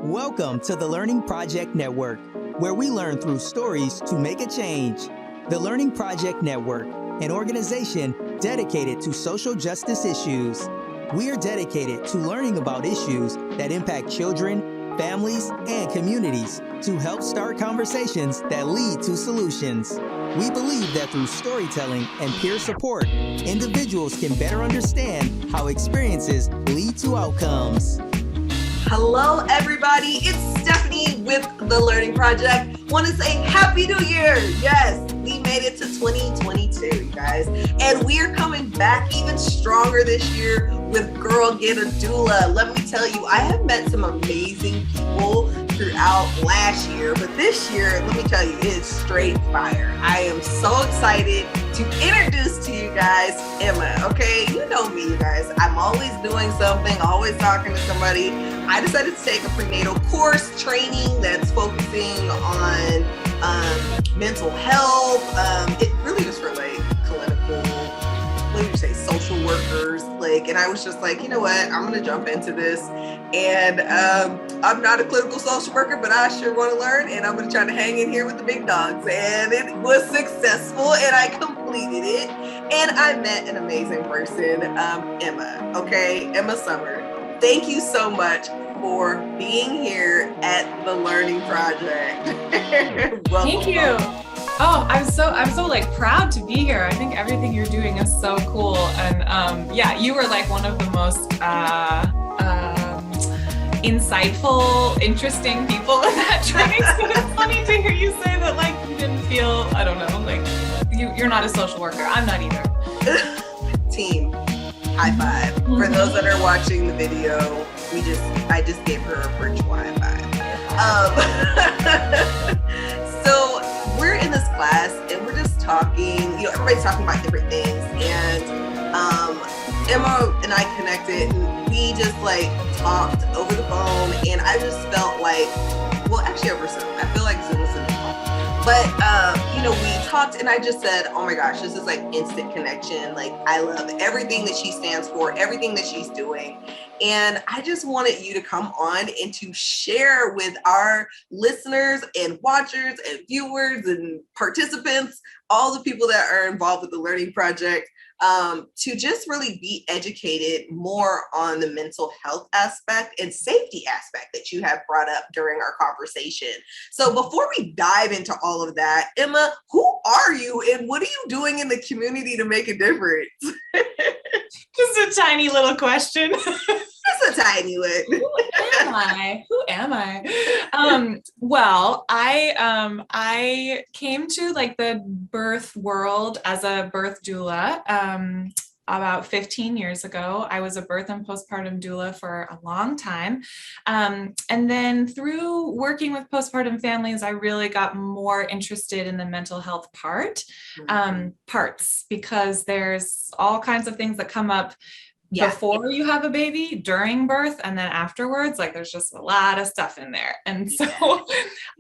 Welcome to the Learning Project Network, where we learn through stories to make a change. The Learning Project Network, an organization dedicated to social justice issues. We are dedicated to learning about issues that impact children, families, and communities to help start conversations that lead to solutions. We believe that through storytelling and peer support, individuals can better understand how experiences lead to outcomes. Hello, everybody. It's Stephanie with The Learning Project. Want to say Happy New Year. Yes, we made it to 2022, you guys. And we're coming back even stronger this year with Girl, Get A Doula. Let me tell you, I have met some amazing people throughout last year, but this year, let me tell you, it's straight fire. I am so excited to introduce to you guys Emma, okay? You know me, you guys. I'm always doing something, always talking to somebody. I decided to take a prenatal course training that's focusing on mental health. It really was for like clinical, what do you say, social workers. And I was just like, you know what, I'm gonna jump into this. And I'm not a clinical social worker, but I sure want to learn, and I'm gonna try to hang in here with the big dogs. And it was successful, and I completed it. And I met an amazing person, Emma, okay? Emma Summer. Thank you so much for being here at the Learning Project. Thank you. Oh, I'm so like proud to be here. I think everything you're doing is so cool. And yeah, you were like one of the most insightful, interesting people in that training. So it's funny to hear you say that like you didn't feel, I don't know, like you're not a social worker. I'm not either. Team. High five. Mm-hmm. For those that are watching the video, I just gave her a virtual high five. So we're in this class and we're just talking, everybody's talking about different things, and Emma and I connected and we just like talked over the phone, and I just felt like, well, actually over Zoom. I feel like Zoom is in the phone. But, we talked and I just said, oh my gosh, this is like instant connection. Like, I love everything that she stands for, everything that she's doing. And I just wanted you to come on and to share with our listeners and watchers and viewers and participants, all the people that are involved with the Learning Project, to just really be educated more on the mental health aspect and safety aspect that you have brought up during our conversation. So before we dive into all of that, Emma, who are you and what are you doing in the community to make a difference? Just a tiny little question. Just a tiny one. Who am I? Well, I came to like the birth world as a birth doula about 15 years ago. I was a birth and postpartum doula for a long time. And then through working with postpartum families, I really got more interested in the mental health parts, because there's all kinds of things that come up before you have a baby, during birth, and then afterwards. Like there's just a lot of stuff in there. And so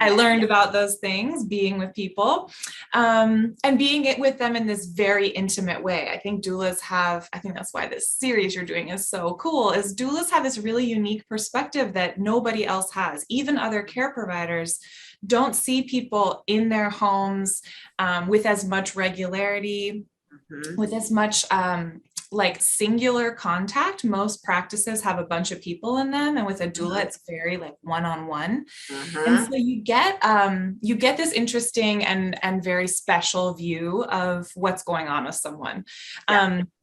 I learned about those things being with people, and being it with them in this very intimate way. I think that's why this series you're doing is so cool, is doulas have this really unique perspective that nobody else has. Even other care providers don't see people in their homes with as much regularity, with as much like singular contact. Most practices have a bunch of people in them, and with a doula, it's very like one-on-one. And so you get this interesting and very special view of what's going on with someone.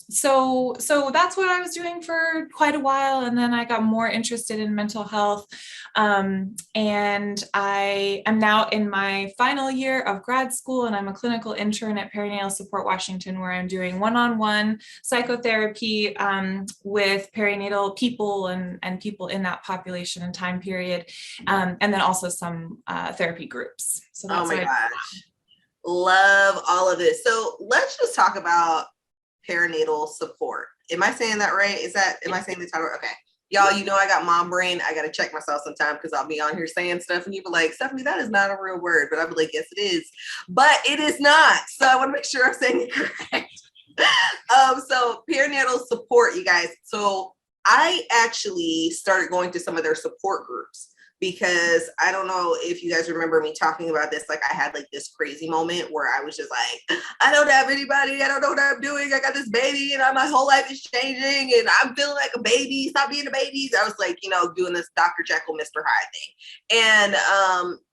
So that's what I was doing for quite a while. And then I got more interested in mental health. And I am now in my final year of grad school, and I'm a clinical intern at Perinatal Support Washington, where I'm doing one-on-one psychotherapy with perinatal people and people in that population and time period. And then also some therapy groups. So that's oh my gosh. Love all of this. So let's just talk about perinatal support. Am I saying that right? Am I saying the title? Okay. Y'all, I got mom brain. I got to check myself sometime because I'll be on here saying stuff and you be like, Stephanie, that is not a real word. But I'll be like, yes, it is. But it is not. So I want to make sure I'm saying it correct. So perinatal support, you guys. So I actually started going to some of their support groups because I don't know if you guys remember me talking about this. Like I had like this crazy moment where I was just like, I don't have anybody. I don't know what I'm doing. I got this baby and my whole life is changing and I'm feeling like a baby. Stop being a baby. I was like, you know, doing this Dr. Jekyll, Mr. Hyde thing. And,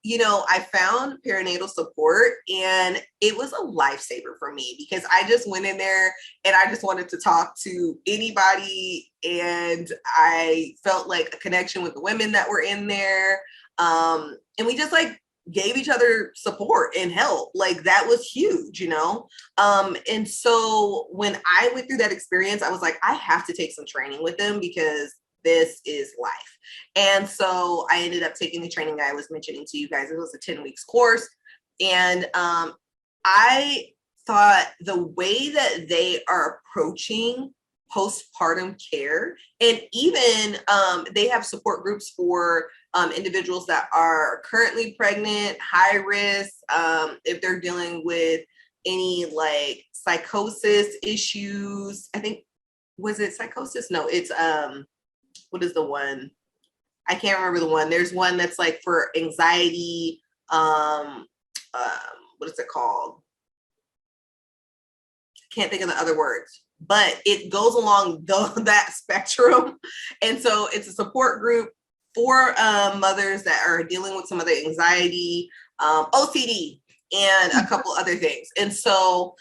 you know, I found perinatal support and it was a lifesaver for me because I just went in there and I just wanted to talk to anybody. And I felt like a connection with the women that were in there. And we just like gave each other support and help. Like that was huge, you know? And so when I went through that experience, I was like, I have to take some training with them because this is life. And so I ended up taking the training I was mentioning to you guys. It was a 10 weeks course. And I thought the way that they are approaching postpartum care, and even they have support groups for individuals that are currently pregnant, high risk, if they're dealing with any like psychosis issues. I think, was it psychosis? No, it's what is the one? I can't remember the one. There's one that's like for anxiety. What is it called? I can't think of the other words, but it goes along that spectrum. And so it's a support group for mothers that are dealing with some of the anxiety, OCD, and a couple other things. And so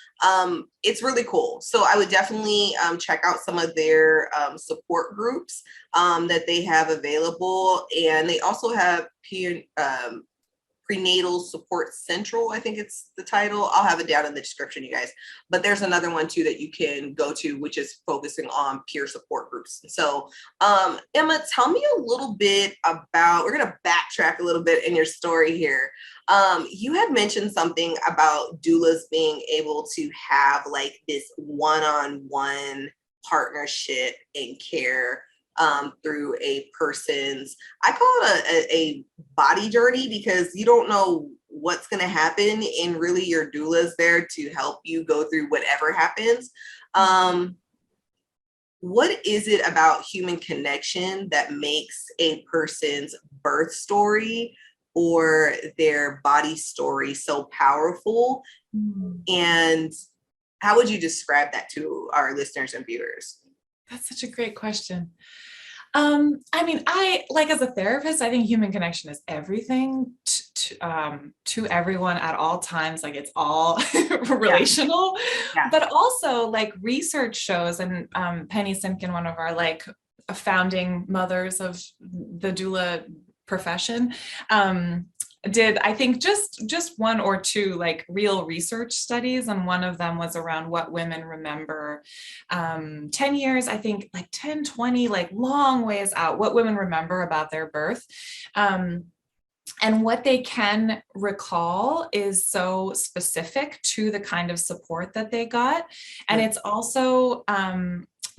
it's really cool. So I would definitely check out some of their support groups that they have available. And they also have Prenatal Support Central, I think it's the title. I'll have it down in the description, you guys. But there's another one too that you can go to, which is focusing on peer support groups. So Emma, tell me a little bit about, we're gonna backtrack a little bit in your story here. You had mentioned something about doulas being able to have like this one-on-one partnership and care through a person's, I call it a body journey, because you don't know what's going to happen, and really your doula is there to help you go through whatever happens. What is it about human connection that makes a person's birth story or their body story so powerful? And how would you describe that to our listeners and viewers? That's such a great question. I mean, I like, as a therapist, I think human connection is everything to everyone at all times. Like it's all relational, but also like research shows, and Penny Simkin, one of our like founding mothers of the doula profession, did, I think, just one or two like real research studies, and one of them was around what women remember 10 years, I think, like 10, 20, like long ways out, what women remember about their birth. And what they can recall is so specific to the kind of support that they got. And it's also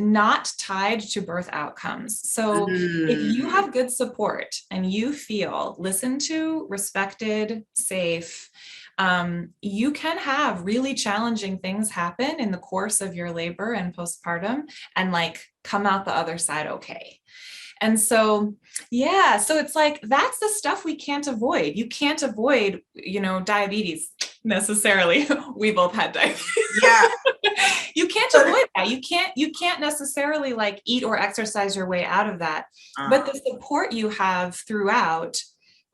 not tied to birth outcomes. So if you have good support and you feel listened to, respected, safe, you can have really challenging things happen in the course of your labor and postpartum and like come out the other side okay. And so, yeah, so it's like, that's the stuff we can't avoid. You can't avoid, you know, diabetes necessarily. We both had diabetes. Yeah. You can't avoid that. You can't necessarily like eat or exercise your way out of that. But the support you have throughout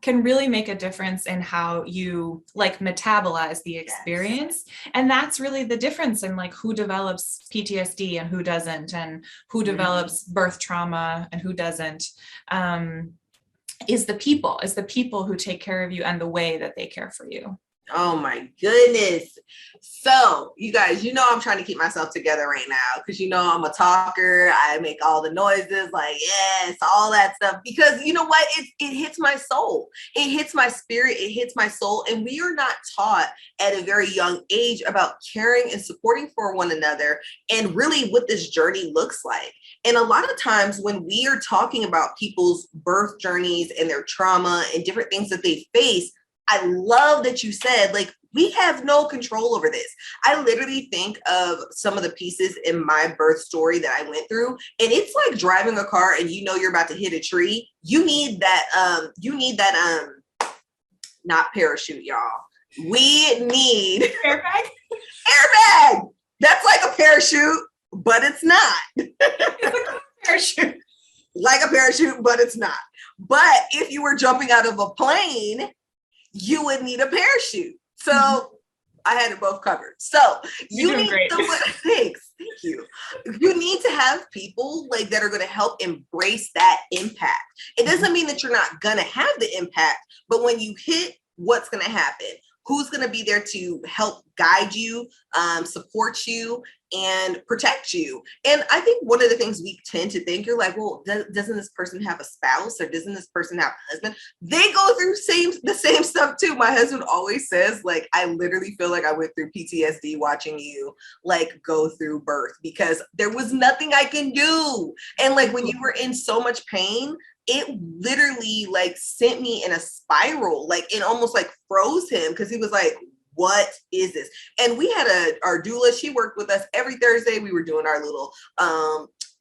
can really make a difference in how you like metabolize the experience. And that's really the difference in like who develops PTSD and who doesn't, and who develops birth trauma and who doesn't, is the people who take care of you and the way that they care for you. Oh my goodness. So you guys, you know, I'm trying to keep myself together right now because, you know, I'm a talker. I make all the noises like, yes, all that stuff, because you know what? It hits my soul. It hits my spirit. It hits my soul. And we are not taught at a very young age about caring and supporting for one another and really what this journey looks like. And a lot of times when we are talking about people's birth journeys and their trauma and different things that they face, I love that you said, like, We have no control over this. I literally think of some of the pieces in my birth story that I went through, and it's like driving a car and you know you're about to hit a tree. You need that, not parachute, y'all. We need airbag. Airbag. That's like a parachute, but it's not. It's like a parachute. Like a parachute, but it's not. But if you were jumping out of a plane, you would need a parachute. So I had it both covered. So you need someone, thanks, thank you. You need to have people like that are going to help embrace that impact. It doesn't mean that you're not going to have the impact, but when you hit, what's going to happen? Who's going to be there to help guide you, support you, and protect you? And I think one of the things we tend to think, you're like, well, doesn't this person have a spouse, or doesn't this person have a husband? They go through the same stuff too. My husband always says, like, I literally feel like I went through PTSD watching you like go through birth, because there was nothing I can do. And like when you were in so much pain, it literally like sent me in a spiral, like it almost like froze him, because he was like, what is this? And we had our doula, she worked with us every Thursday. We were doing our little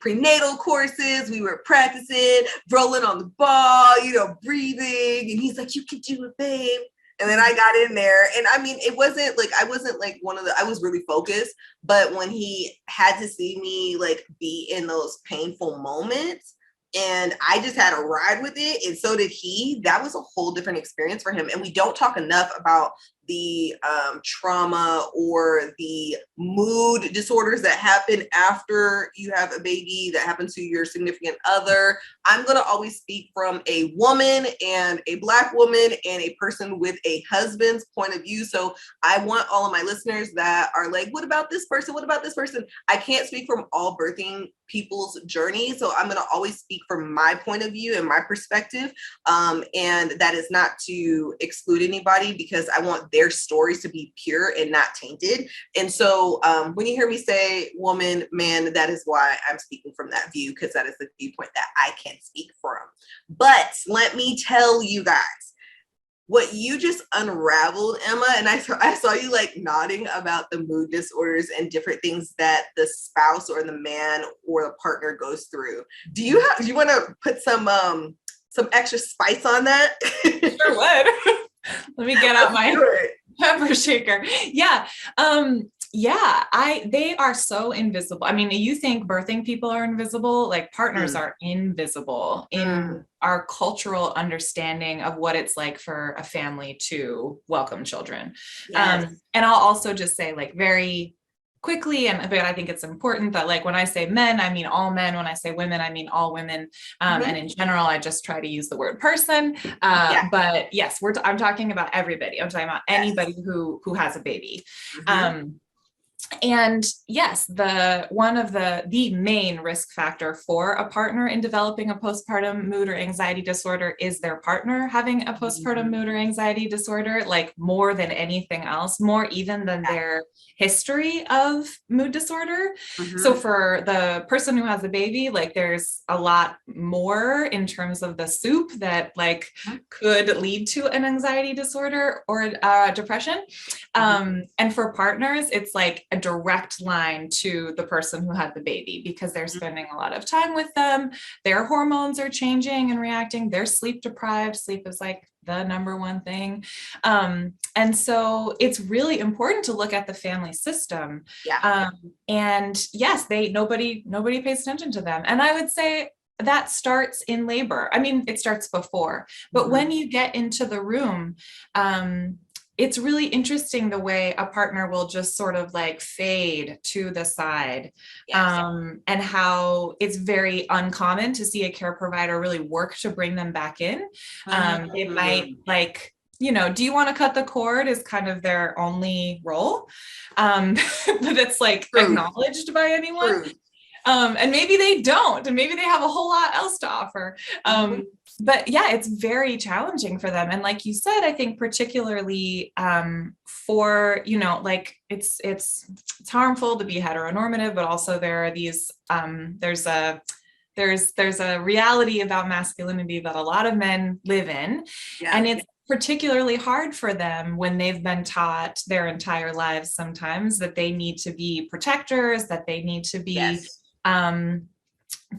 prenatal courses. We were practicing, rolling on the ball, breathing. And he's like, you can do it, babe. And then I got in there, and I mean, I wasn't like I was really focused, but when he had to see me like be in those painful moments, and I just had a ride with it, and so did he. That was a whole different experience for him. And we don't talk enough about the trauma or the mood disorders that happen after you have a baby, that happen to your significant other. I'm going to always speak from a woman, and a Black woman, and a person with a husband's point of view. So I want all of my listeners that are like, what about this person? What about this person? I can't speak from all birthing people's journey. So I'm going to always speak from my point of view and my perspective. And that is not to exclude anybody, because I want their stories to be pure and not tainted. And so when you hear me say woman, man, that is why I'm speaking from that view, because that is the viewpoint that I can speak from. But let me tell you guys, what you just unraveled, Emma, and I saw you like nodding about the mood disorders and different things that the spouse or the man or the partner goes through. Do you want to put some extra spice on that? Sure would. Let me get out my pepper shaker. Yeah. They are so invisible. I mean, you think birthing people are invisible, like partners are invisible in our cultural understanding of what it's like for a family to welcome children. Yes. And I'll also just say, like, very quickly, but I think it's important that, like, when I say men, I mean all men. When I say women, I mean all women. And in general, I just try to use the word person. But yes, I'm talking about everybody. I'm talking about anybody who has a baby. And yes, one of the main risk factor for a partner in developing a postpartum mood or anxiety disorder is their partner having a postpartum mood or anxiety disorder, like more than anything else, more even than their history of mood disorder. So for the person who has a baby, like there's a lot more in terms of the soup that like could lead to an anxiety disorder or depression. And for partners, it's like a direct line to the person who had the baby, because they're spending a lot of time with them. Their hormones are changing and reacting. They're sleep deprived. Sleep is like the number one thing. And so it's really important to look at the family system. And yes, nobody pays attention to them. And I would say that starts in labor. I mean, it starts before, but when you get into the room, it's really interesting the way a partner will just sort of like fade to the side, and how it's very uncommon to see a care provider really work to bring them back in. It might like, do you want to cut the cord is kind of their only role, but it's like acknowledged by anyone. And maybe they don't, and maybe they have a whole lot else to offer. But yeah, it's very challenging for them. And like you said, I think particularly for, like it's harmful to be heteronormative, but also there are these, there's a reality about masculinity that a lot of men live in. And it's particularly hard for them when they've been taught their entire lives sometimes that they need to be protectors, that they need to be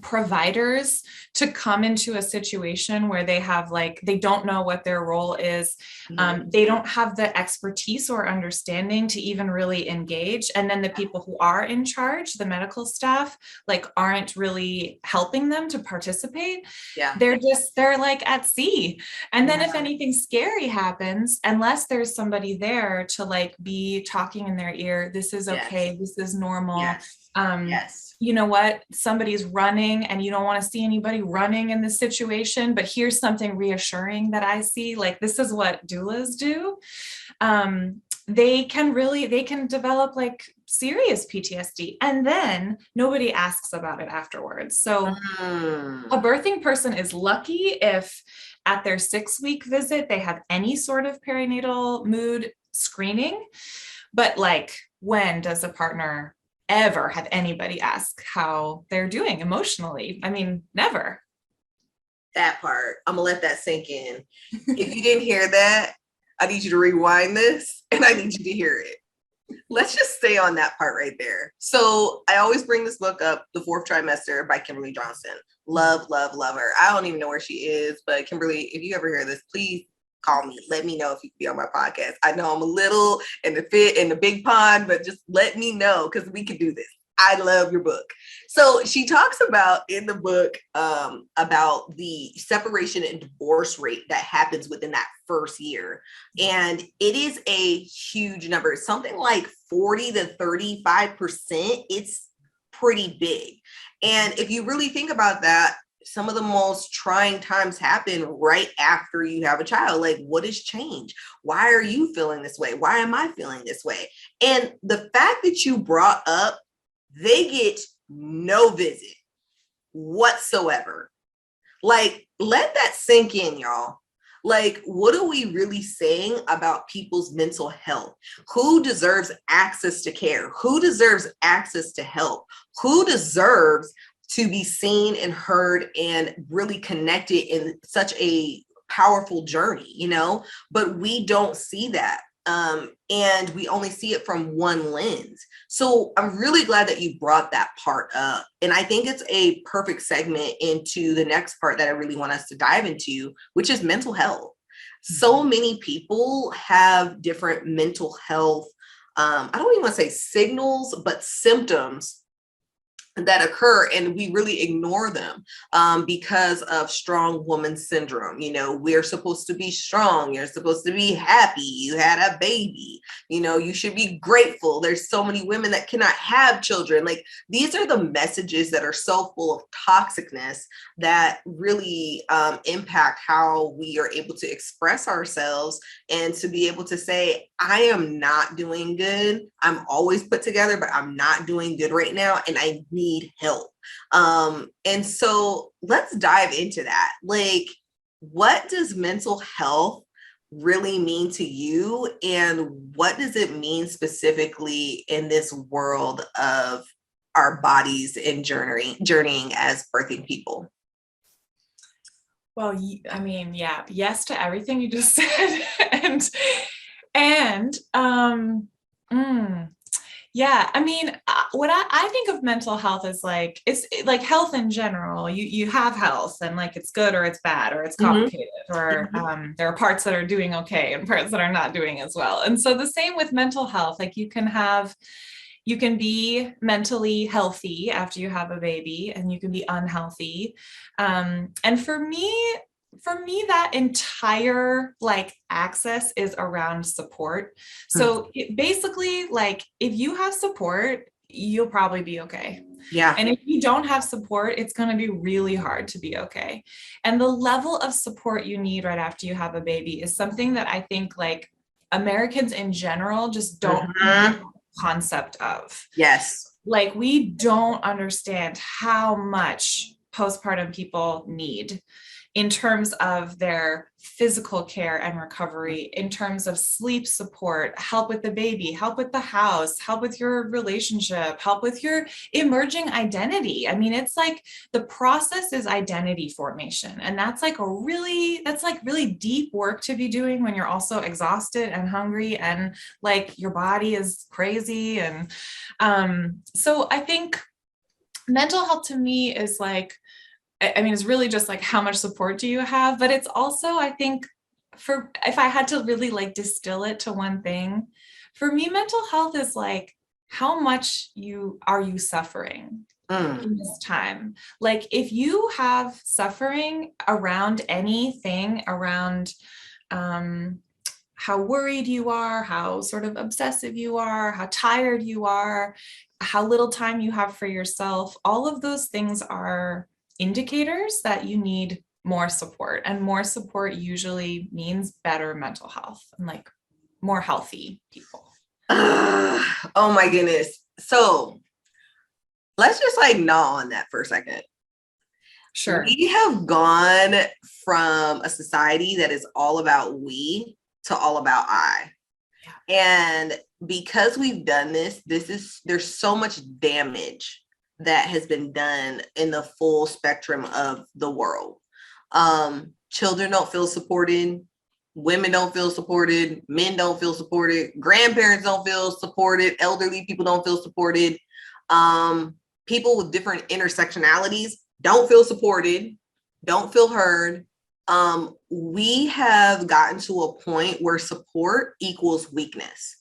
providers, to come into a situation where they have they don't know what their role is. They don't have the expertise or understanding to even really engage. And then the people who are in charge, the medical staff, aren't really helping them to participate. Yeah. They're at sea. And then if anything scary happens, unless there's somebody there to be talking in their ear, this is okay, this is normal. You know what, somebody's running and you don't want to see anybody running in this situation, but here's something reassuring that I see. This is what doulas do. They can develop serious PTSD, and then nobody asks about it afterwards. So a birthing person is lucky if at their 6-week visit, they have any sort of perinatal mood screening. But when does a partner ever have anybody ask how they're doing emotionally? I mean, never. That part, I'm gonna let that sink in. If you didn't hear that, I need you to rewind this and I need you to hear it. Let's just stay on that part right there. So I always bring this book up, The Fourth Trimester by Kimberly Johnson. Love, love, love her. I don't even know where she is, but Kimberly, if you ever hear this, please call me. Let me know if you can be on my podcast. I know I'm a little in the big pond, but just let me know because we can do this. I love your book. So she talks about in the book about the separation and divorce rate that happens within that first year. And it is a huge number. It's something like 40 to 35%. It's pretty big. And if you really think about that, some of the most trying times happen right after you have a child. What has changed? Why are you feeling this way? Why am I feeling this way? And the fact that you brought up, they get no visit whatsoever. Let that sink in, y'all. What are we really saying about people's mental health? Who deserves access to care? Who deserves access to help? Who deserves to be seen and heard and really connected in such a powerful journey, but we don't see that. And we only see it from one lens. So I'm really glad that you brought that part up. And I think it's a perfect segment into the next part that I really want us to dive into, which is mental health. So many people have different mental health, I don't even want to say signals, but symptoms that occur, and we really ignore them because of strong woman syndrome. We're supposed to be strong. You're supposed to be happy. You had a baby. You should be grateful. There's so many women that cannot have children. These are the messages that are so full of toxicness that really impact how we are able to express ourselves and to be able to say, I am not doing good. I'm always put together, but I'm not doing good right now. And I need help. And so let's dive into that. What does mental health really mean to you? And what does it mean specifically in this world of our bodies and journeying as birthing people? Well, I mean, yes to everything you just said. I mean, what I think of mental health is it's like health in general. You have health and it's good or it's bad or it's complicated or there are parts that are doing okay and parts that are not doing as well. And so the same with mental health. You can be mentally healthy after you have a baby and you can be unhealthy. And for me, that entire access is around support. So basically, if you have support, you'll probably be okay. Yeah. And if you don't have support, it's going to be really hard to be okay. And the level of support you need right after you have a baby is something that I think Americans in general just don't have a concept of. Yes. We don't understand how much postpartum people need. in terms of their physical care and recovery, in terms of sleep support, help with the baby, help with the house, help with your relationship, help with your emerging identity. I mean, it's like the process is identity formation. And that's like really deep work to be doing when you're also exhausted and hungry and like your body is crazy. And so I think mental health to me is like, I mean, it's really just like, how much support do you have? But it's also, I think, if I had to really like distill it to one thing, for me, mental health is like, how much are you suffering in this time? Like, if you have suffering around anything, around how worried you are, how sort of obsessive you are, how tired you are, how little time you have for yourself, all of those things are indicators that you need more support, and more support usually means better mental health and like more healthy people. Oh my goodness. So let's just like gnaw on that for a second. Sure. We have gone from a society that is all about we to all about I. Yeah. And because we've done there's so much damage that has been done in the full spectrum of the world. Children don't feel supported. Women don't feel supported. Men don't feel supported. Grandparents don't feel supported. Elderly people don't feel supported. People with different intersectionalities don't feel supported, don't feel heard. We have gotten to a point where support equals weakness.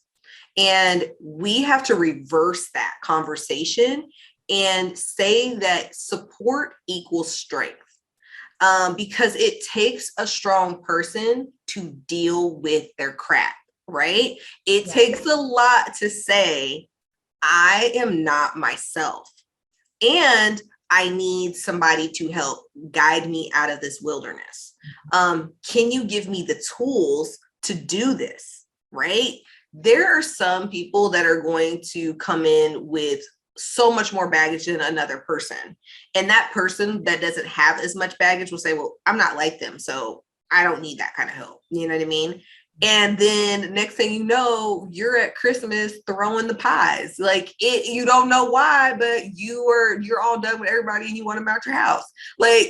And we have to reverse that conversation and say that support equals strength, because it takes a strong person to deal with their crap, right? It takes a lot to say, I am not myself, and I need somebody to help guide me out of this wilderness. Can you give me the tools to do this, right? There are some people that are going to come in with so much more baggage than another person. And that person that doesn't have as much baggage will say, well, I'm not like them, so I don't need that kind of help. You know what I mean? And then next thing you know, you're at Christmas throwing the pies. Like you don't know why, but you're all done with everybody and you want them out your house. Like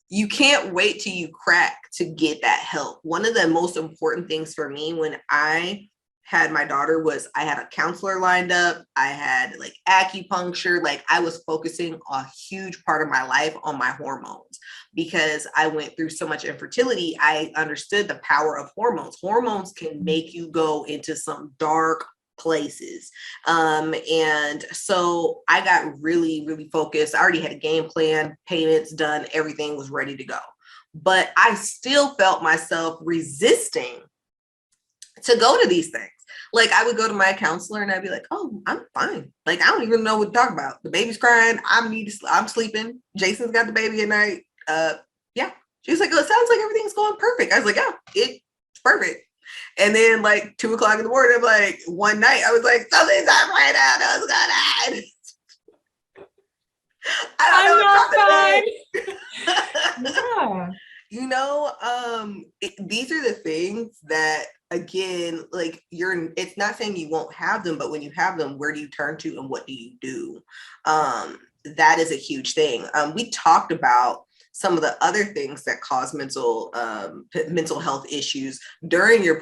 you can't wait till you crack to get that help. One of the most important things for me when I had my daughter was I had a counselor lined up. I had like acupuncture. Like I was focusing a huge part of my life on my hormones because I went through so much infertility. I understood the power of hormones. Hormones can make you go into some dark places. And so I got really, really focused. I already had a game plan, payments done, everything was ready to go. But I still felt myself resisting to go to these things. Like I would go to my counselor and I'd be like, oh, I'm fine. Like, I don't even know what to talk about. The baby's crying. I'm sleeping. Jason's got the baby at night. Yeah. She was like, oh, it sounds like everything's going perfect. I was like, yeah, it's perfect. And then like 2:00 in the morning, I'm like, one night I was like, something's not right out. I was going I don't know. Yeah. You know, these are the things that, again, like it's not saying you won't have them, but when you have them, where do you turn to and what do you do? That is a huge thing. We talked about some of the other things that cause mental health issues during your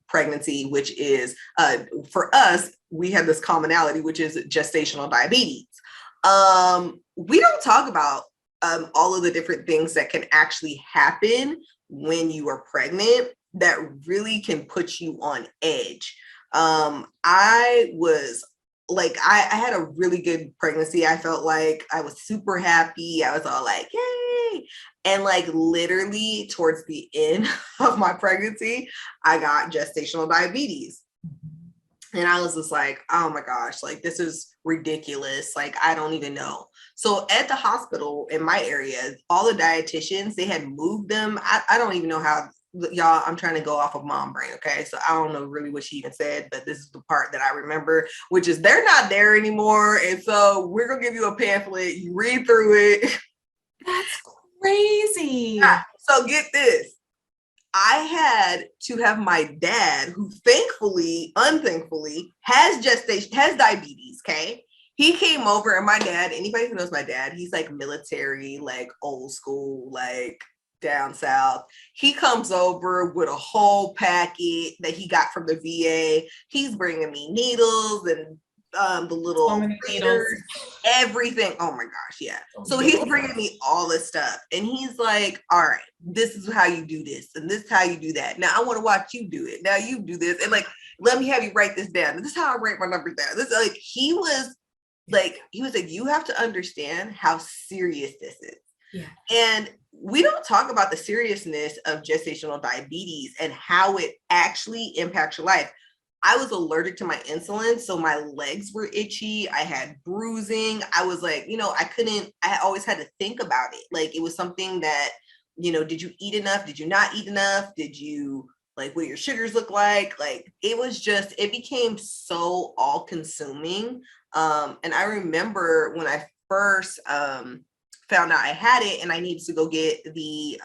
pregnancy, which is, for us, we have this commonality, which is gestational diabetes. We don't talk about all of the different things that can actually happen when you are pregnant that really can put you on edge. I was like, I had a really good pregnancy. I felt like I was super happy. I was all like, yay. And like literally towards the end of my pregnancy, I got gestational diabetes. And I was just like, oh my gosh, like this is ridiculous. Like, I don't even know. So at the hospital in my area, all the dietitians, they had moved them. I don't even know how, y'all, I'm trying to go off of mom brain. Okay. So I don't know really what she even said, but this is the part that I remember, which is they're not there anymore. And so we're going to give you a pamphlet. You read through it. That's crazy. Yeah. So get this. I had to have my dad, who unthankfully has diabetes. Okay. He came over, and my dad, anybody who knows my dad, he's like military, like old school, like down south. He comes over with a whole packet that he got from the VA. He's bringing me needles and the little needles, everything. Oh my gosh, yeah. So he's bringing me all this stuff, and he's like, all right, this is how you do this, and this is how you do that. Now I want to watch you do it. Now you do this, and like, let me have you write this down. This is how I write my numbers down. This, like, he was like, you have to understand how serious this is. Yeah. And we don't talk about the seriousness of gestational diabetes and how it actually impacts your life. I was allergic to my insulin, so my legs were itchy. I had bruising. I was like, I always had to think about it. Like, it was something that, did you eat enough? Did you not eat enough? Did you, like, what your sugars look like? Like, it became so all consuming. And I remember when I first found out I had it, and I needed to go get the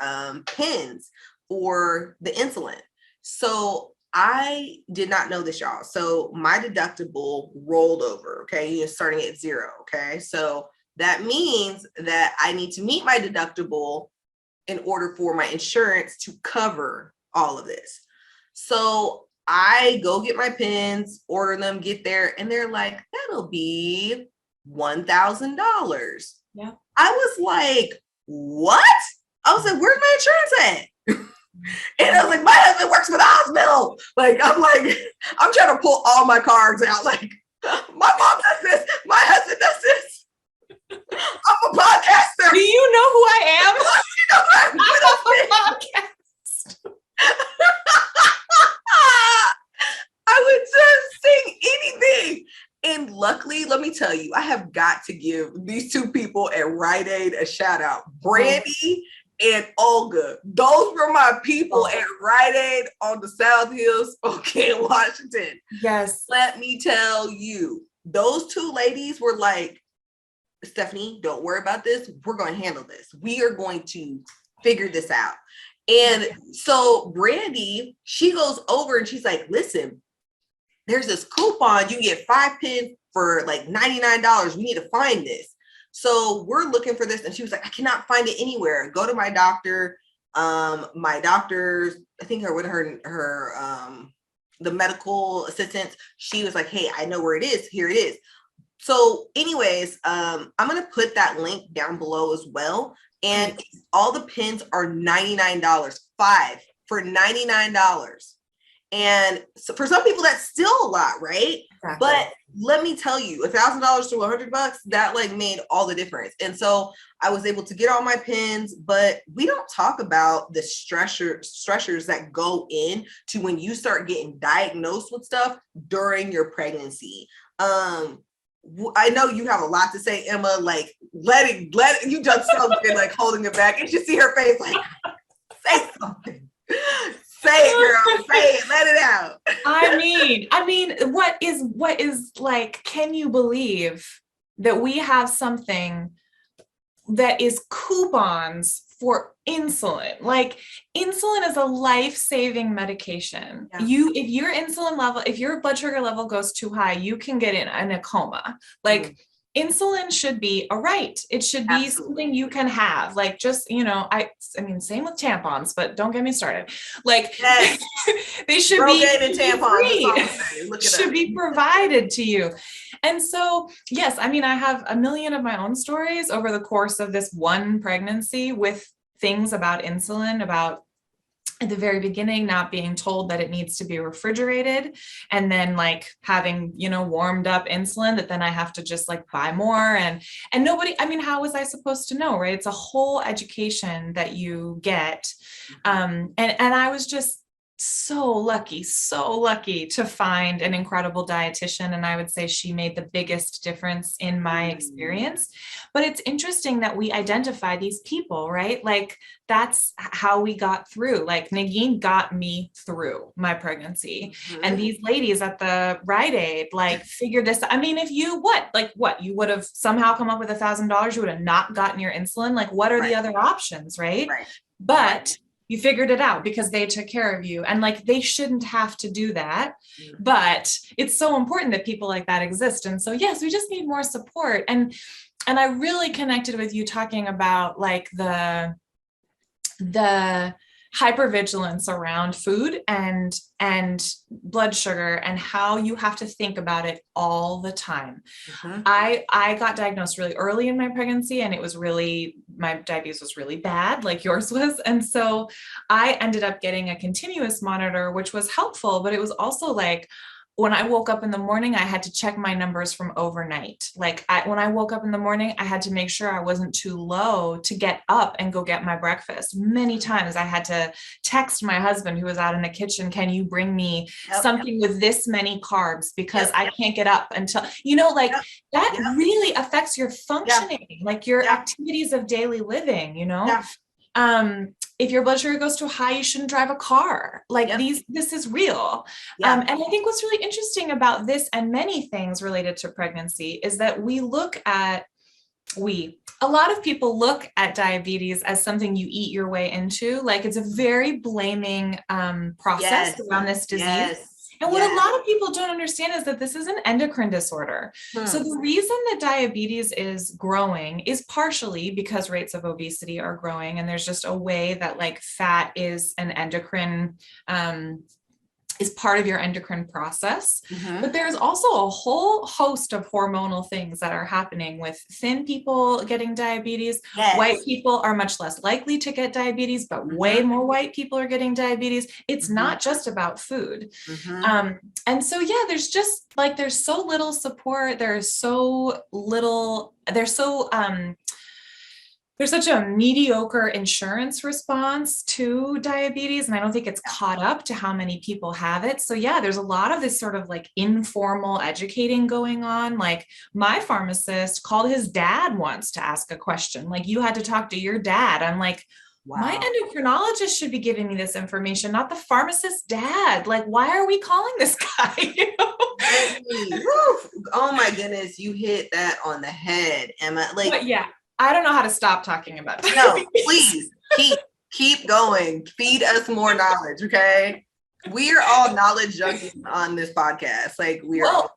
pins for the insulin. So I did not know this, y'all. So my deductible rolled over, okay? Starting at 0, okay? So that means that I need to meet my deductible in order for my insurance to cover all of this. So I go get my pins, order them, get there, and they're like, that'll be $1,000. Yeah. I was like, what? I was like, where's my insurance at? And I was like, my husband works for the hospital. Like, I'm trying to pull all my cards out. Like, my mom does this. My husband does this. I'm a podcaster. Do you know who I am? I'm a podcast. I would just sing anything. And luckily, let me tell you, I have got to give these two people at Rite Aid a shout out. Brandy and Olga. Those were my people at Rite Aid on the South Hill, Spokane, Washington. Yes. Let me tell you, those two ladies were like, Stephanie, don't worry about this. We're going to handle this. We are going to figure this out. And so Brandy, she goes over and she's like, listen, there's this coupon. You get 5 pins for like $99. We need to find this. So we're looking for this. And she was like, I cannot find it anywhere. Go to my doctor. My doctor's, I think the medical assistant, she was like, hey, I know where it is. Here it is. So anyways, I'm going to put that link down below as well. And all the pins are $99, 5 for $99. And so for some people, that's still a lot, right? Exactly. But let me tell you, $1,000 to $100, that like made all the difference. And so I was able to get all my pins, but we don't talk about the stressors that go in to when you start getting diagnosed with stuff during your pregnancy. I know you have a lot to say, Emma. Like, let it. You done something like holding it back, and you see her face like, say something. Say it, girl. Say it. Let it out. I mean, what is like, can you believe that we have something that is coupons for insulin? Like, insulin is a life-saving medication. Yeah. If your blood sugar level goes too high, you can get in a coma. Like, insulin should be a right. It should be something you can have. Like, just, I mean, same with tampons, but don't get me started. Like, yes. They should be free. Should be provided to you. And so, yes, I mean, I have a million of my own stories over the course of this one pregnancy with things about insulin, about at the very beginning, not being told that it needs to be refrigerated, and then like having, warmed up insulin that then I have to just like buy more, and nobody, I mean, how was I supposed to know, right? It's a whole education that you get. And I was just so lucky to find an incredible dietitian. And I would say she made the biggest difference in my experience. But it's interesting that we identify these people, right? Like that's how we got through. Like Nagin got me through my pregnancy. And these ladies at the Rite Aid, like figured this. I mean, if you, you would have somehow come up with $1,000, you would have not gotten your insulin. Like what are the other options, right? But you figured it out because they took care of you, and like, they shouldn't have to do that, but it's so important that people like that exist. And so, yes, we just need more support. And I really connected with you talking about like the hypervigilance around food and blood sugar and how you have to think about it all the time. I got diagnosed really early in my pregnancy, and my diabetes was really bad, like yours was. And so I ended up getting a continuous monitor, which was helpful, but it was also like, when I woke up in the morning, I had to check my numbers from overnight. Like when I woke up in the morning, I had to make sure I wasn't too low to get up and go get my breakfast. Many times I had to text my husband who was out in the kitchen, can you bring me something with this many carbs? Because I can't get up until, that really affects your functioning, like your activities of daily living, if your blood sugar goes too high, you shouldn't drive a car. Like this is real. And I think what's really interesting about this and many things related to pregnancy is that a lot of people look at diabetes as something you eat your way into. Like it's a very blaming process around this disease. And what a lot of people don't understand is that this is an endocrine disorder. So the reason that diabetes is growing is partially because rates of obesity are growing. And there's just a way that like fat is an endocrine, is part of your endocrine process. But there's also a whole host of hormonal things that are happening with thin people getting diabetes. White people are much less likely to get diabetes, but way more white people are getting diabetes. It's not just about food. And so, there's just like, there's so little support. There's such a mediocre insurance response to diabetes. And I don't think it's caught up to how many people have it. So there's a lot of this sort of like informal educating going on. Like my pharmacist called his dad once to ask a question. Like you had to talk to your dad. I'm like, my endocrinologist should be giving me this information, not the pharmacist's dad. Like, why are we calling this guy? Oh my goodness. You hit that on the head, Emma. Like, I don't know how to stop talking about it. No, please keep going. Feed us more knowledge, okay? We're all knowledge junkies on this podcast. Like we're all that.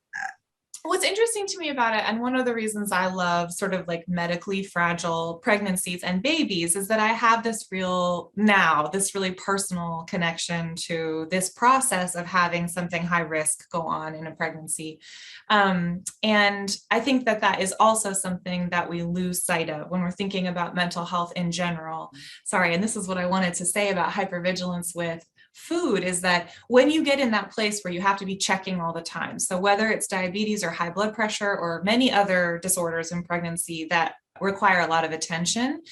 What's interesting to me about it, and one of the reasons I love sort of like medically fragile pregnancies and babies, is that I have this really personal connection to this process of having something high risk go on in a pregnancy. And I think that is also something that we lose sight of when we're thinking about mental health in general. Sorry, and this is what I wanted to say about hypervigilance with food, is that when you get in that place where you have to be checking all the time, so whether it's diabetes or high blood pressure or many other disorders in pregnancy that require a lot of attention,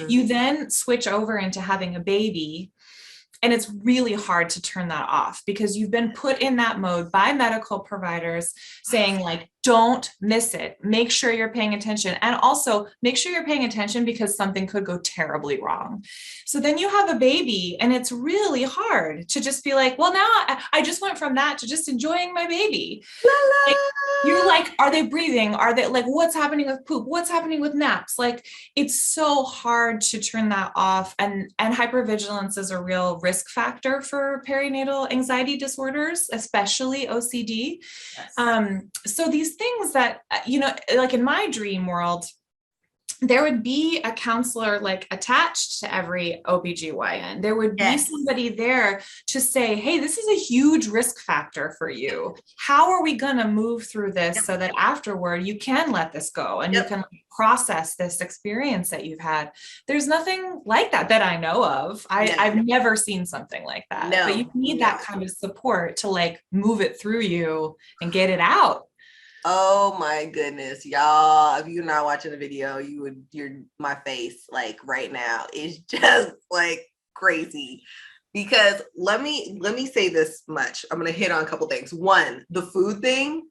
you then switch over into having a baby. And it's really hard to turn that off because you've been put in that mode by medical providers saying like, don't miss it. Make sure you're paying attention. And also make sure you're paying attention because something could go terribly wrong. So then you have a baby and it's really hard to just be like, well, now I just went from that to just enjoying my baby. Like, you're like, are they breathing? Are they like, what's happening with poop? What's happening with naps? Like, it's so hard to turn that off. And hypervigilance is a real risk factor for perinatal anxiety disorders, especially OCD. So these things that, like in my dream world, there would be a counselor like attached to every OBGYN. There would be somebody there to say, hey, this is a huge risk factor for you. How are we going to move through this so that afterward you can let this go and you can process this experience that you've had? There's nothing like that I know of. I've never seen something like that. But you need that kind of support to like move it through you and get it out. Oh my goodness, y'all. If you're not watching the video, my face like right now is just like crazy. Because let me say this much. I'm going to hit on a couple things. One, the food thing,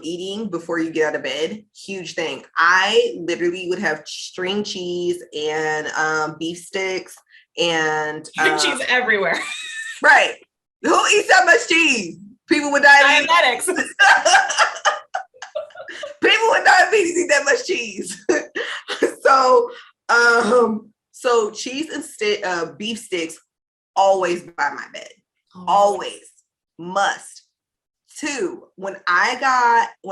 eating before you get out of bed, huge thing. I literally would have string cheese and beef sticks and cheese everywhere. Right. Who eats that much cheese? People with diabetes. Diabetics. People with diabetes eat that much cheese. So cheese and beef sticks always by my bed. Always. Must. Two, when I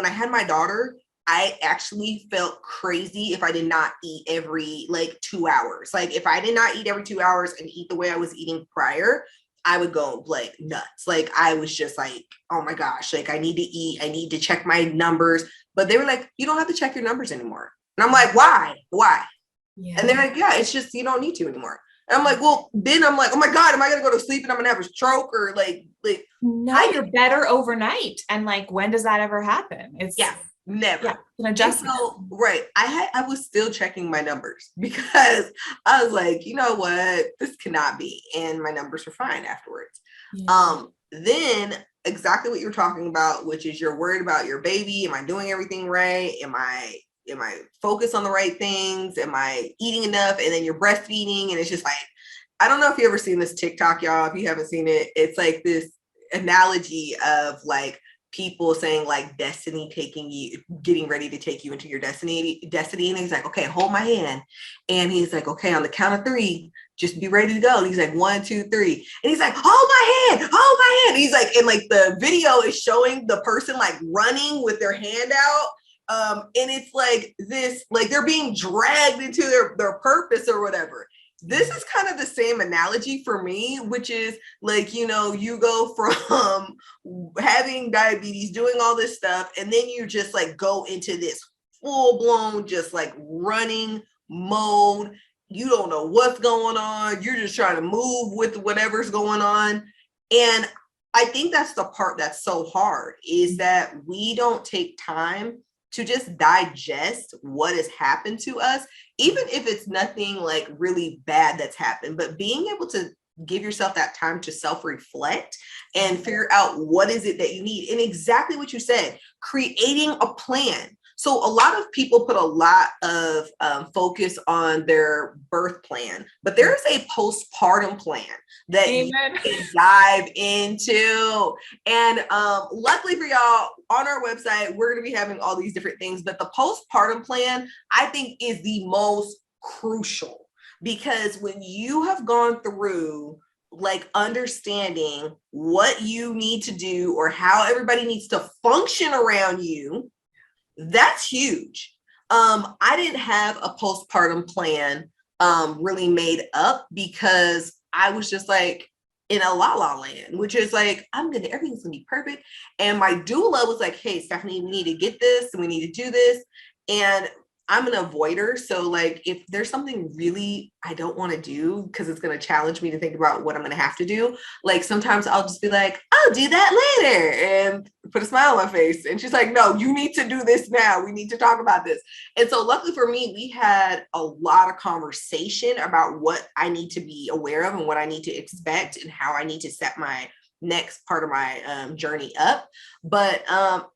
had my daughter, I actually felt crazy if I did not eat every 2 hours. Like if I did not eat every 2 hours and eat the way I was eating prior, I would go nuts. Like I was just like, oh my gosh, I need to eat. I need to check my numbers. But they were like, you don't have to check your numbers anymore. And I'm like, why? Yeah. And they're like, yeah, it's just, you don't need to anymore. And I'm like, well, then I'm like, oh my God, am I going to go to sleep and I'm going to have a stroke or no, you're better overnight. And when does that ever happen? Never. An adjustment. So, right. I was still checking my numbers because I was like, you know what, this cannot be. And my numbers were fine afterwards. Yeah. Then exactly what you're talking about, which is you're worried about your baby. Am I doing everything right? Am I focused on the right things? Am I eating enough? And then you're breastfeeding. And it's just I don't know if you ever seen this TikTok, y'all. If you haven't seen it, it's this analogy of people saying destiny getting ready to take you into your destiny. And he's like, okay, hold my hand. And he's like, okay, on the count of 3, just be ready to go. And he's like, 1, 2, 3. And he's like, hold my hand. And he's like, and the video is showing the person running with their hand out. And it's this, they're being dragged into their purpose or whatever. This is kind of the same analogy for me, which is you go from having diabetes, doing all this stuff, and then you just go into this full blown, just running mode. You don't know what's going on. You're just trying to move with whatever's going on. And I think that's the part that's so hard, is that we don't take time to just digest what has happened to us, even if it's nothing really bad that's happened, but being able to give yourself that time to self-reflect and figure out what is it that you need. And exactly what you said, creating a plan. So a lot of people put a lot of focus on their birth plan, but there is a postpartum plan that you can dive into. And luckily for y'all, on our website, we're going to be having all these different things, but the postpartum plan, I think, is the most crucial, because when you have gone through understanding what you need to do or how everybody needs to function around you, that's huge. I didn't have a postpartum plan really made up, because I was just in a la land, which is everything's gonna be perfect. And my doula was like, hey, Stephanie, we need to get this and we need to do this. And I'm an avoider. So if there's something really I don't want to do, because it's going to challenge me to think about what I'm going to have to do, sometimes I'll just be like, I'll do that later, and put a smile on my face. And she's like, no, you need to do this now. We need to talk about this. And so luckily for me, we had a lot of conversation about what I need to be aware of and what I need to expect and how I need to set my next part of my journey up. But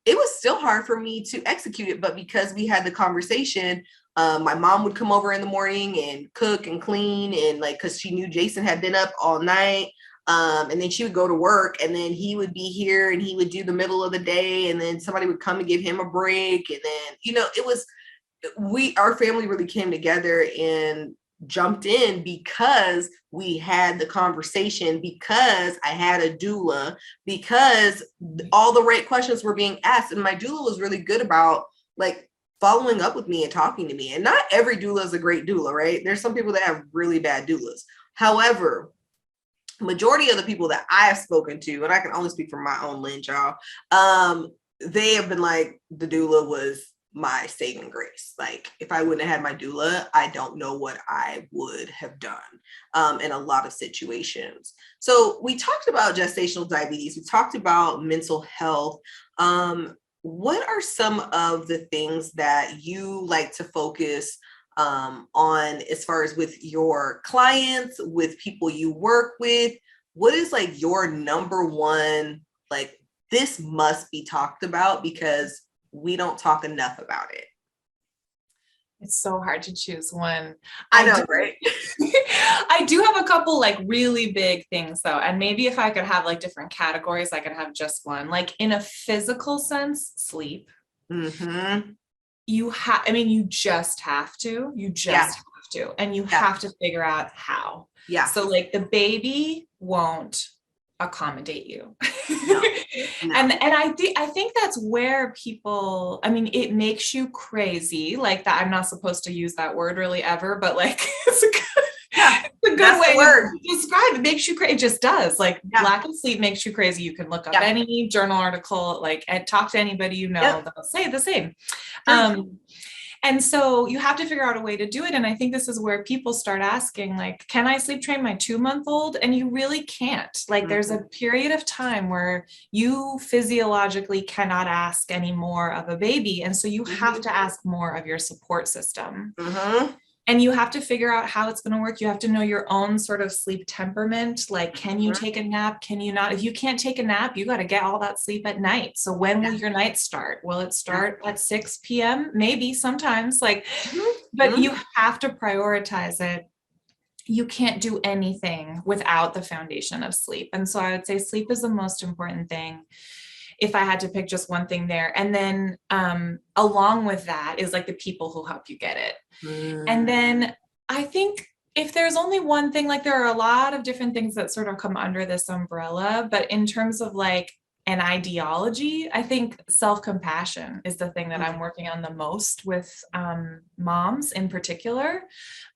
it was still hard for me to execute it. But because we had the conversation, my mom would come over in the morning and cook and clean, and because she knew Jason had been up all night. And then she would go to work, and then he would be here and he would do the middle of the day, and then somebody would come and give him a break. And then, our family really came together and jumped in because we had the conversation, because I had a doula, because all the right questions were being asked. And my doula was really good about following up with me and talking to me. And not every doula is a great doula, right? There's some people that have really bad doulas. However, majority of the people that I have spoken to, and I can only speak from my own lens, y'all, they have been the doula was my saving grace. If I wouldn't have had my doula, I don't know what I would have done in a lot of situations. So we talked about gestational diabetes. We talked about mental health. What are some of the things that you like to focus on as far as with your clients, with people you work with? what is like your number one, like this must be talked about because we don't talk enough about it? It's so hard to choose one. I know, right? I do have a couple like really big things though. And maybe if I could have like different categories, I could have just one. Like in a physical sense, sleep. Mm-hmm. You just have to. You just have to. And you have to figure out how. Yeah. So like the baby won't accommodate you. No. And I think that's where people, I mean, it makes you crazy, like that. I'm not supposed to use that word really ever, but like it's a good way to describe it. Makes you crazy. It just does. Like lack of sleep makes you crazy. You can look up any journal article, like, and talk to anybody you know, they'll say the same. And so you have to figure out a way to do it. And I think this is where people start asking, like, can I sleep train my 2-month-old? And you really can't. Like, there's a period of time where you physiologically cannot ask any more of a baby. And so you have to ask more of your support system. And you have to figure out how it's going to work. You have to know your own sort of sleep temperament. Like, can you take a nap? Can you not? If you can't take a nap, you got to get all that sleep at night. So when will your night start? Will it start at 6 p.m.? Maybe sometimes, like, but you have to prioritize it. You can't do anything without the foundation of sleep. And so I would say sleep is the most important thing, if I had to pick just one thing there. And then along with that is like the people who help you get it. And then I think if there's only one thing, like there are a lot of different things that sort of come under this umbrella, but in terms of like an ideology, I think self-compassion is the thing that I'm working on the most with moms in particular,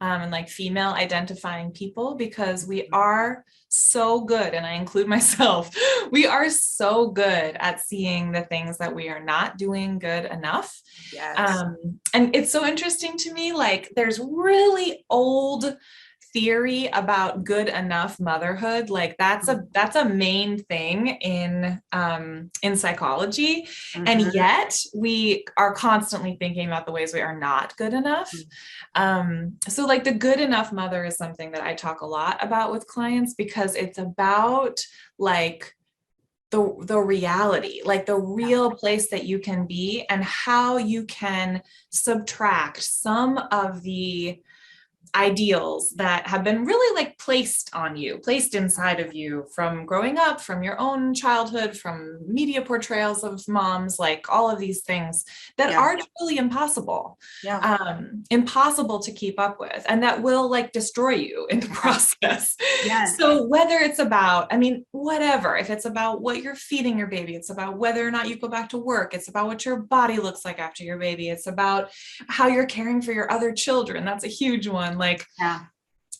and like female identifying people, because we are so good, and I include myself, we are so good at seeing the things that we are not doing good enough. And it's so interesting to me, like there's really old theory about good enough motherhood. Like that's a main thing in psychology. And yet we are constantly thinking about the ways we are not good enough. So like the good enough mother is something that I talk a lot about with clients, because it's about like the reality, like the real place that you can be, and how you can subtract some of the ideals that have been really like placed inside of you from growing up, from your own childhood, from media portrayals of moms, like all of these things that are truly impossible, impossible to keep up with, and that will like destroy you in the process. So whether it's about, I mean, whatever, if it's about what you're feeding your baby, it's about whether or not you go back to work, it's about what your body looks like after your baby, it's about how you're caring for your other children. That's a huge one. Like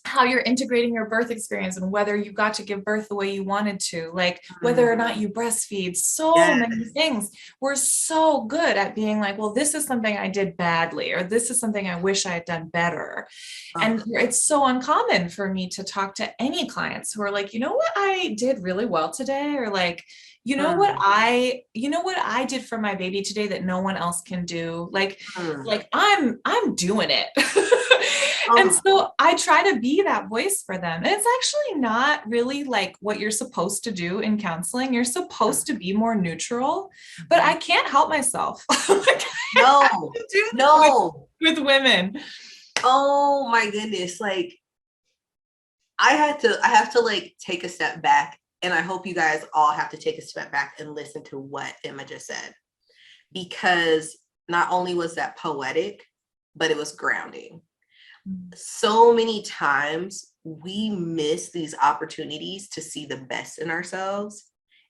how you're integrating your birth experience, and whether you got to give birth the way you wanted to, like whether or not you breastfeed, so many things. We're so good at being like, well, this is something I did badly, or this is something I wish I had done better. And it's so uncommon for me to talk to any clients who are like, you know what I did really well today, or like, you know what I did for my baby today that no one else can do. Like I'm doing it. And so I try to be that voice for them. And it's actually not really like what you're supposed to do in counseling. You're supposed to be more neutral, but I can't help myself. With women. Oh my goodness. Like I have to like take a step back. And I hope you guys all have to take a step back and listen to what Emma just said, because not only was that poetic, but it was grounding. So many times we miss these opportunities to see the best in ourselves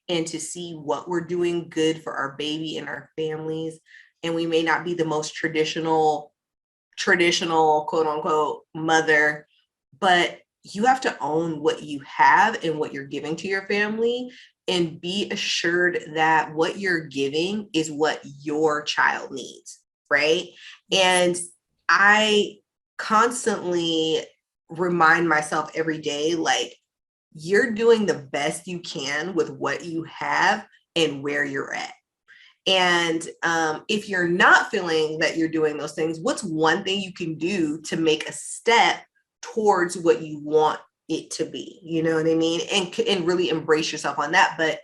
and to see what we're doing good for our baby and our families. And we may not be the most traditional quote unquote mother, but you have to own what you have and what you're giving to your family, and be assured that what you're giving is what your child needs, right? And I constantly remind myself every day, like, you're doing the best you can with what you have and where you're at. And if you're not feeling that you're doing those things, what's one thing you can do to make a step towards what you want it to be, you know what I mean? And really embrace yourself on that. But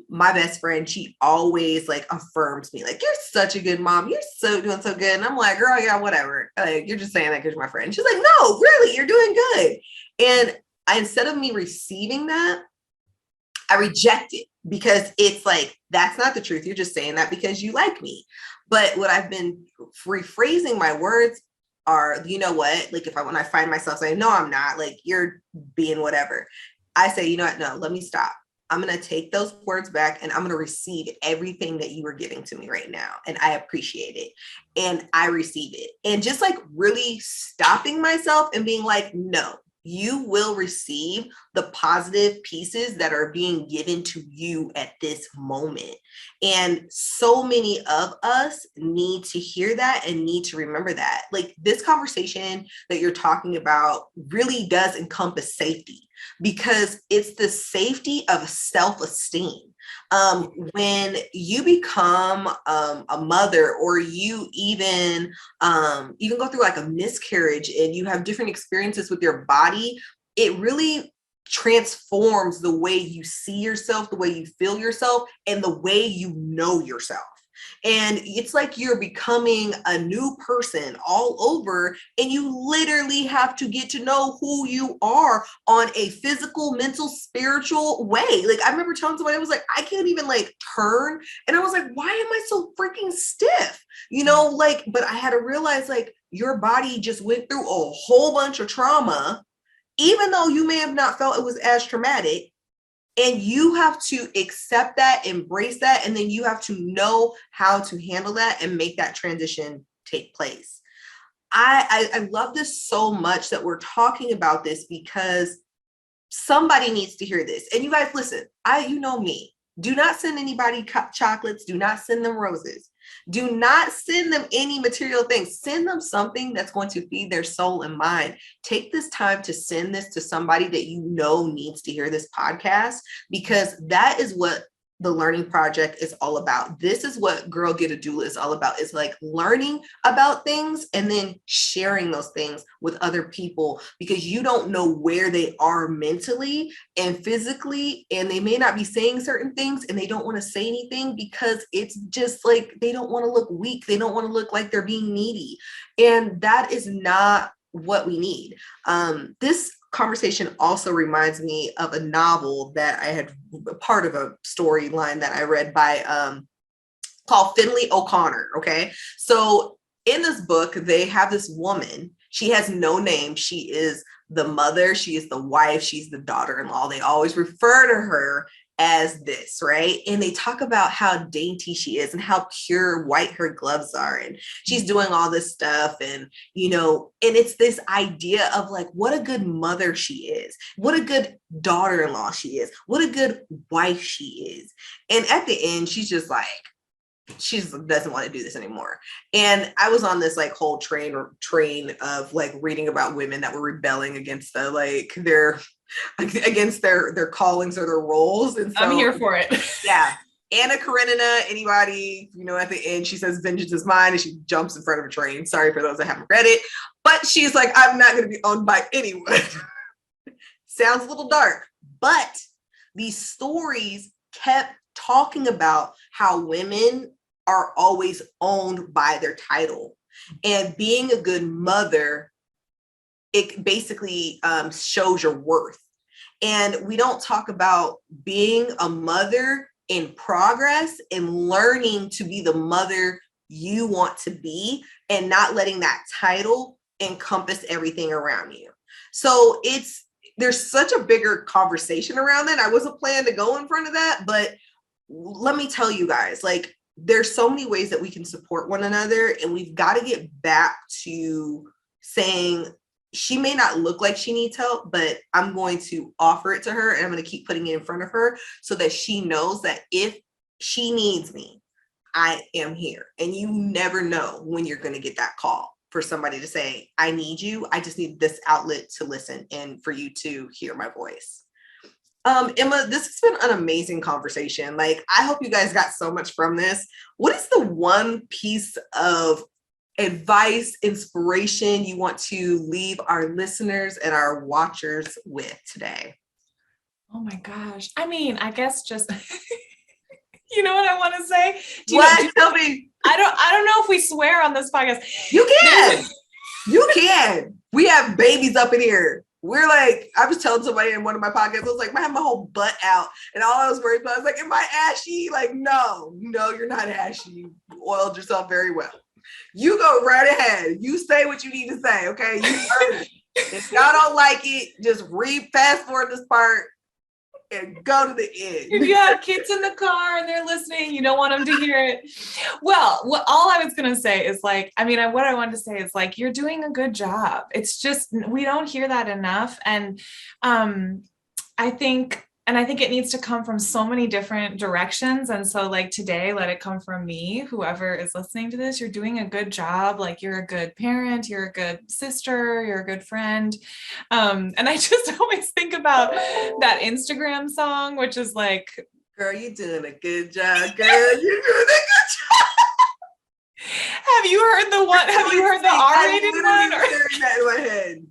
my best friend, she always like affirms me, like, you're such a good mom, you're so doing so good. And I'm like, girl, yeah, whatever, you're just saying that because you're my friend. She's like, no, really, you're doing good. And instead of me receiving that, I reject it, because it's like, that's not the truth. You're just saying that because you like me. But what I've been rephrasing my words are, you know what, like when I find myself saying, no, I'm not, like, you're being whatever, I say, you know what, no, let me stop. I'm going to take those words back, and I'm going to receive everything that you are giving to me right now. And I appreciate it. And I receive it. And just like really stopping myself and being like, no, you will receive the positive pieces that are being given to you at this moment. And so many of us need to hear that and need to remember that. Like, this conversation that you're talking about really does encompass safety, because it's the safety of self-esteem. When you become a mother, or you even go through like a miscarriage and you have different experiences with your body, it really transforms the way you see yourself, the way you feel yourself, and the way you know yourself. And it's like you're becoming a new person all over, and you literally have to get to know who you are on a physical, mental, spiritual way. Like, I remember telling somebody, I was like, I can't even like turn. And I was like, why am I so freaking stiff? You know, like, but I had to realize, like, your body just went through a whole bunch of trauma, even though you may have not felt it was as traumatic. And you have to accept that, embrace that, and then you have to know how to handle that and make that transition take place. I love this so much that we're talking about this, because somebody needs to hear this. And you guys, listen, you know me. Do not send anybody chocolates. Do not send them roses. Do not send them any material things. Send them something that's going to feed their soul and mind. Take this time to send this to somebody that you know needs to hear this podcast, because that is what the Learning Project is all about. This is what Girl Get A Doula is all about. It's like learning about things and then sharing those things with other people, because you don't know where they are mentally and physically, and they may not be saying certain things, and they don't want to say anything because it's just like, they don't want to look weak. They don't want to look like they're being needy. And that is not what we need. This conversation also reminds me of a novel that I had, part of a storyline that I read by called Finley O'Connor. Okay, so in this book, they have this woman. She has no name. She is the mother, she is the wife, she's the daughter-in-law. They always refer to her as this, right? And they talk about how dainty she is and how pure white her gloves are. And she's doing all this stuff. And, you know, and it's this idea of like, what a good mother she is, what a good daughter-in-law she is, what a good wife she is. And at the end, she's just like, she doesn't want to do this anymore. And I was on this like whole train of like reading about women that were rebelling against the like their callings or their roles. And so I'm here for it. Yeah. Anna Karenina, anybody, you know, at the end, she says, vengeance is mine, and she jumps in front of a train. Sorry for those that haven't read it, but she's like, I'm not going to be owned by anyone. Sounds a little dark, but these stories kept talking about how women are always owned by their title, and being a good mother, it basically shows your worth. And we don't talk about being a mother in progress and learning to be the mother you want to be, and not letting that title encompass everything around you. So there's such a bigger conversation around that. I wasn't planning to go in front of that, but let me tell you guys, like, there's so many ways that we can support one another, and we've got to get back to saying, she may not look like she needs help, but I'm going to offer it to her, and I'm going to keep putting it in front of her so that she knows that if she needs me, I am here. And you never know when you're going to get that call for somebody to say, I need you. I just need this outlet to listen and for you to hear my voice. Emma, this has been an amazing conversation. Like, I hope you guys got so much from this. What is the one piece of advice, inspiration you want to leave our listeners and our watchers with today? Oh my gosh. I mean, I guess just, you know what I want to say? Tell me. I don't know if we swear on this podcast. You can. You can. We have babies up in here. We're like, I was telling somebody in one of my podcasts, I was like, I have my whole butt out. And all I was worried about, I was like, am I ashy? Like, no, you're not ashy. You oiled yourself very well. You go right ahead. You say what you need to say, okay? You heard it. If y'all don't like it, just fast forward this part and go to the end. If you have kids in the car and they're listening, you don't want them to hear it. Well, all I was going to say is what I wanted to say is like, you're doing a good job. It's just, we don't hear that enough. And I think it needs to come from so many different directions. And so like today, let it come from me, whoever is listening to this, you're doing a good job. Like you're a good parent, you're a good sister, you're a good friend. And I just always think about that Instagram song, which is like, girl, you're doing a good job. Girl, you're doing a good job. Have you heard the R-rated one? That in my head.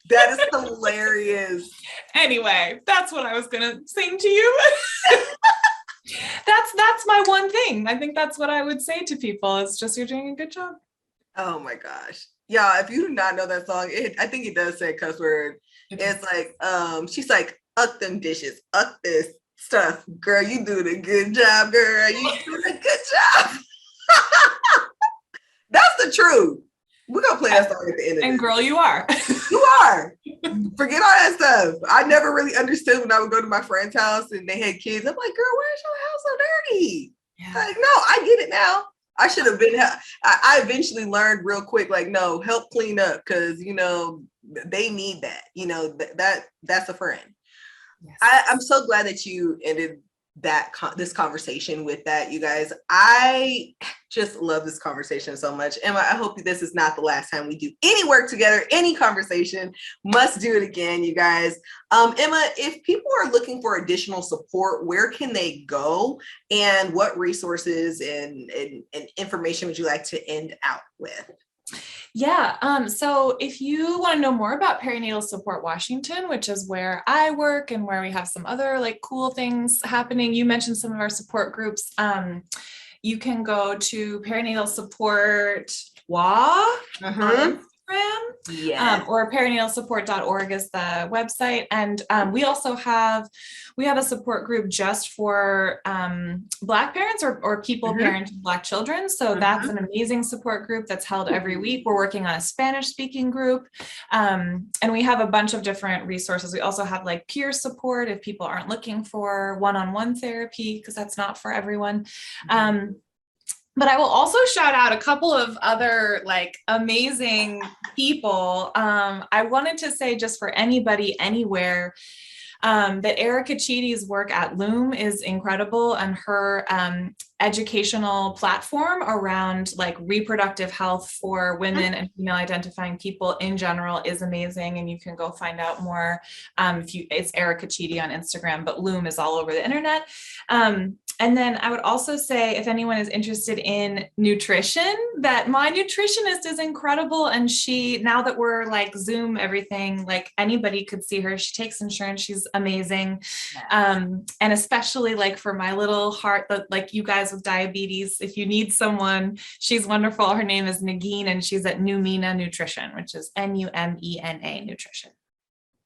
That is hilarious. Anyway, that's what I was going to sing to you. That's my one thing. I think that's what I would say to people. It's just, you're doing a good job. Oh my gosh. Yeah, if you do not know that song, I think it does say a cuss word. It's like, she's like, uck them dishes, uck this stuff. Girl, you doing a good job, girl. You doing a good job. That's the truth. We're going to play that song at the end of And this. girl, you are. You are. Forget all that stuff. I never really understood when I would go to my friend's house and they had kids. I'm like, girl, why is your house so dirty? Yeah. Like, no, I get it now. I should have been, I eventually learned real quick, like, no, help clean up because, they need that. That's a friend. Yes. I'm so glad that you ended this conversation with that, you guys. I just love this conversation so much. Emma, I hope this is not the last time we do any work together, any conversation. Must do it again, you guys. Emma, if people are looking for additional support, where can they go? And what resources and information would you like to end out with? Yeah. So if you want to know more about Perinatal Support Washington, which is where I work and where we have some other like cool things happening, you mentioned some of our support groups. You can go to Perinatal Support on Instagram, or perinatalsupport.org is the website. And we also have a support group just for Black parents or people parenting Black children. So that's an amazing support group that's held every week. We're working on a Spanish speaking group. And we have a bunch of different resources. We also have like peer support if people aren't looking for one-on-one therapy, because that's not for everyone. But I will also shout out a couple of other like amazing people. I wanted to say, just for anybody, anywhere, that Erica Chidi's work at Loom is incredible, and her educational platform around like reproductive health for women and female identifying people in general is amazing. And you can go find out more. It's Erica Chidi on Instagram, but Loom is all over the internet. And then I would also say, if anyone is interested in nutrition, that my nutritionist is incredible. And she, now that we're like Zoom everything, like anybody could see her. She takes insurance. She's amazing. And especially like for my little heart, like you guys with diabetes, if you need someone, she's wonderful. Her name is Nagin, and she's at Numena Nutrition, which is Numena Nutrition.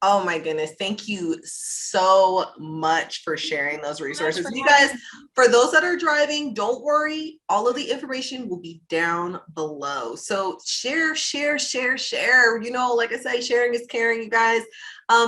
Oh my goodness. Thank you so much for sharing those resources. You guys, for those that are driving, don't worry. All of the information will be down below. So share. Like I say, sharing is caring, you guys.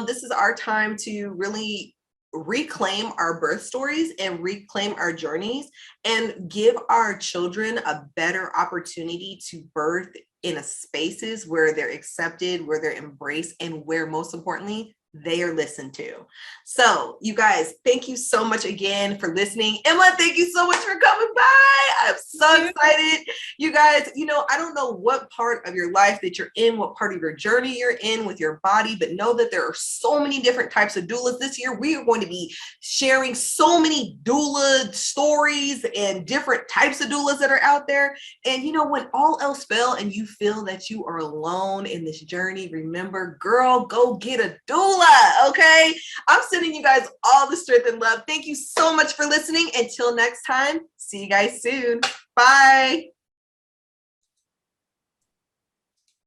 This is our time to really reclaim our birth stories and reclaim our journeys and give our children a better opportunity to birth in spaces where they're accepted, where they're embraced, and where most importantly, they are listened to. So you guys, thank you so much again for listening. Emma, thank you so much for coming by. I'm so excited. You guys, I don't know what part of your life that you're in, what part of your journey you're in with your body, but know that there are so many different types of doulas. This year, we are going to be sharing so many doula stories and different types of doulas that are out there. And when all else fail and you feel that you are alone in this journey, remember, girl, go get a doula, okay? I'm sending you guys all the strength and love. Thank you so much for listening. Until next time, see you guys soon. Bye.